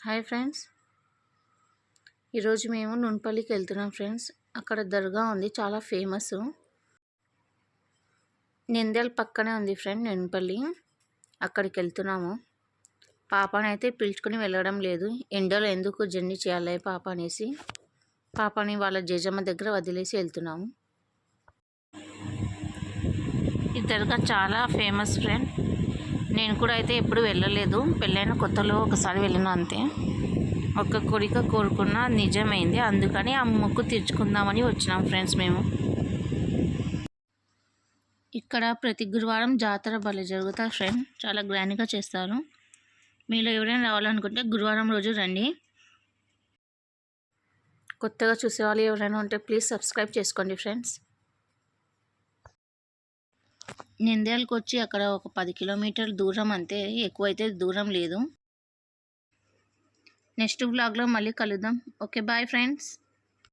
Hi friends, ఈరోజు మేము నున్పల్లికి వెళ్తున్నాం ఫ్రెండ్స్. అక్కడ దర్గా ఉంది, చాలా ఫేమస్. నిందెల్ పక్కనే ఉంది ఫ్రెండ్ నున్పల్లి. అక్కడికి వెళ్తున్నాము. పాపనైతే పిలుచుకొని వెళ్ళడం లేదు, ఎండలో ఎందుకు జర్నీ చేయాలి పాప అనేసి పాపని వాళ్ళ జేజమ్మ దగ్గర వదిలేసి వెళ్తున్నాము. ఈ దర్గా చాలా ఫేమస్ ఫ్రెండ్. నేను కూడా అయితే ఎప్పుడు వెళ్ళలేదు, పెళ్ళైన కొత్తలో ఒకసారి వెళ్ళిన అంతే. ఒక్క కోరిక కోరుకున్న నిజమైంది, అందుకని ఆ మొక్కు తీర్చుకుందామని వచ్చినాం ఫ్రెండ్స్ మేము. ఇక్కడ ప్రతి గురువారం జాతర భలే జరుగుతుంది ఫ్రెండ్, చాలా గ్రాండ్గా చేస్తారు. మీలో ఎవరైనా రావాలనుకుంటే గురువారం రోజు రండి. కొత్తగా చూసేవాళ్ళు ఎవరైనా ఉంటే ప్లీజ్ సబ్స్క్రైబ్ చేసుకోండి ఫ్రెండ్స్. నింద్యాలకు వచ్చి అక్కడ ఒక 10 కిలోమీటర్ల దూరం అంతే, ఎక్కువైతే దూరం లేదు. నెక్స్ట్ వ్లాగ్లో మళ్ళీ కలుద్దాం. Okay, bye friends.